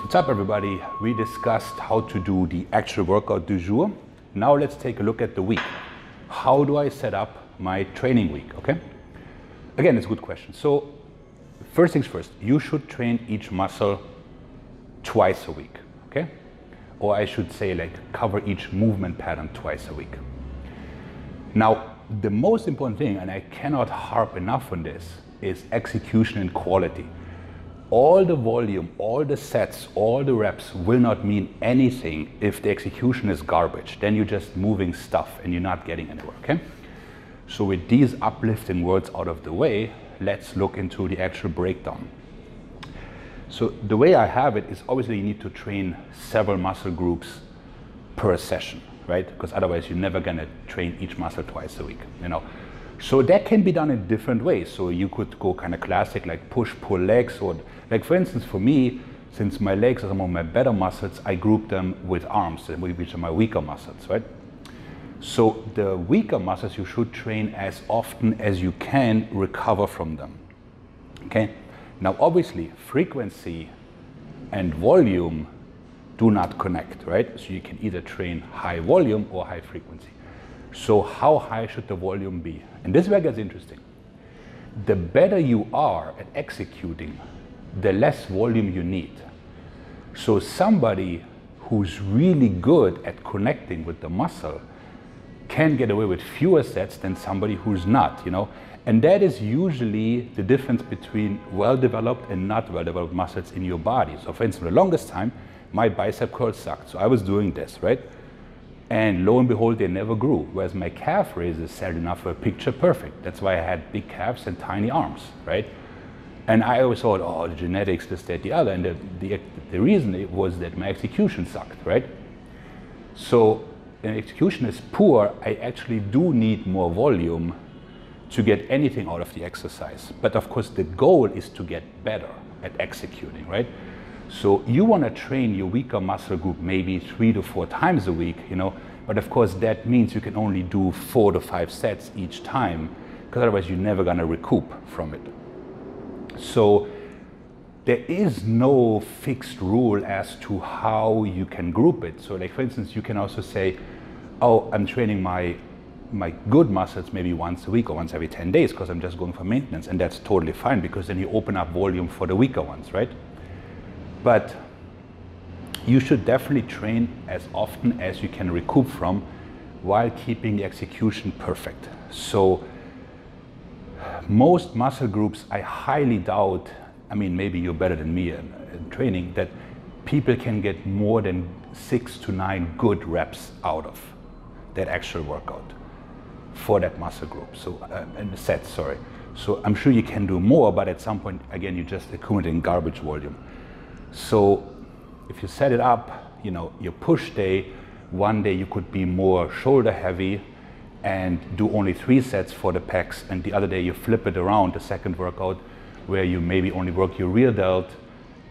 What's up, everybody? We discussed how to do the actual workout du jour. Now let's take a look at the week. How do I set up my training week, okay? Again, it's a good question. So first things first, you should train each muscle twice a week, okay? Or I should say, like, cover each movement pattern twice a week. Now, the most important thing, and I cannot harp enough on this, is execution and quality. All the volume, all the sets, all the reps will not mean anything if the execution is garbage. Then you're just moving stuff and you're not getting anywhere, okay? So with these uplifting words out of the way, let's look into the actual breakdown. So the way I have it is, obviously you need to train several muscle groups per session, right? Because otherwise you're never gonna train each muscle twice a week, you know? So that can be done in different ways. So you could go kind of classic, like push, pull legs, or like, for instance, for me, since my legs are some of my better muscles, I group them with arms, which are my weaker muscles, right? So the weaker muscles you should train as often as you can recover from them, okay? Now, obviously, frequency and volume do not connect, right? So you can either train high volume or high frequency. So how high should the volume be? And this is where it gets interesting. The better you are at executing, the less volume you need. So somebody who's really good at connecting with the muscle can get away with fewer sets than somebody who's not, you know? And that is usually the difference between well-developed and not well-developed muscles in your body. So for instance, for the longest time, my bicep curls sucked. So I was doing this, right? And lo and behold, they never grew. Whereas my calf raises, sad enough, were picture perfect. That's why I had big calves and tiny arms, right? And I always thought, oh, the genetics, this, that, the other. And the reason it was that my execution sucked, right? So when execution is poor, I actually do need more volume to get anything out of the exercise. But of course, the goal is to get better at executing, right? So you want to train your weaker muscle group maybe 3 to 4 times a week, you know, but of course that means you can only do 4 to 5 sets each time, because otherwise you're never going to recoup from it. So there is no fixed rule as to how you can group it. So like, for instance, you can also say, oh, I'm training my good muscles maybe once a week or once every 10 days because I'm just going for maintenance, and that's totally fine, because then you open up volume for the weaker ones, right? But you should definitely train as often as you can recoup from while keeping the execution perfect. So most muscle groups, I highly doubt, I mean, maybe you're better than me in training, that people can get more than 6 to 9 good reps out of that actual workout for that muscle group. So, and sets, sorry. So I'm sure you can do more, but at some point, again, you're just accumulating garbage volume. So if you set it up, you know, your push day, one day you could be more shoulder heavy and do only 3 sets for the pecs, and the other day you flip it around, the second workout, where you maybe only work your rear delt,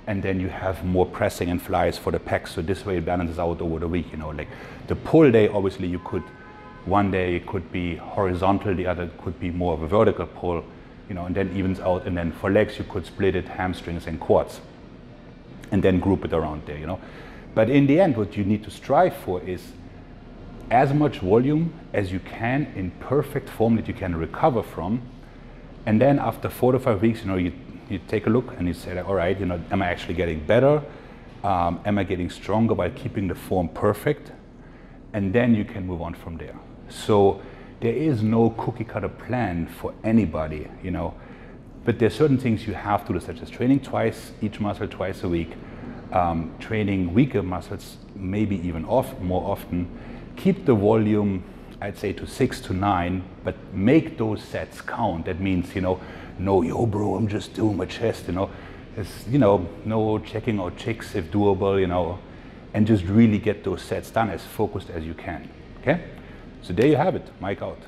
and then you have more pressing and flies for the pecs. So this way it balances out over the week, you know, like the pull day, obviously you could, one day it could be horizontal, the other could be more of a vertical pull, you know, and then evens out. And then for legs, you could split it, hamstrings and quads, and then group it around there, you know. But in the end, what you need to strive for is as much volume as you can in perfect form that you can recover from. And then after 4 to 5 weeks, you know, you take a look and you say, like, all right, you know, am I actually getting better? Am I getting stronger by keeping the form perfect? And then you can move on from there. So there is no cookie cutter plan for anybody, you know. But there are certain things you have to do, such as training each muscle twice a week, training weaker muscles maybe even more often, keep the volume, I'd say, to 6 to 9, but make those sets count. That means, you know, no, yo bro, I'm just doing my chest, you know. It's, you know, no checking out chicks if doable, you know, and just really get those sets done as focused as you can, okay? So there you have it, Mike out.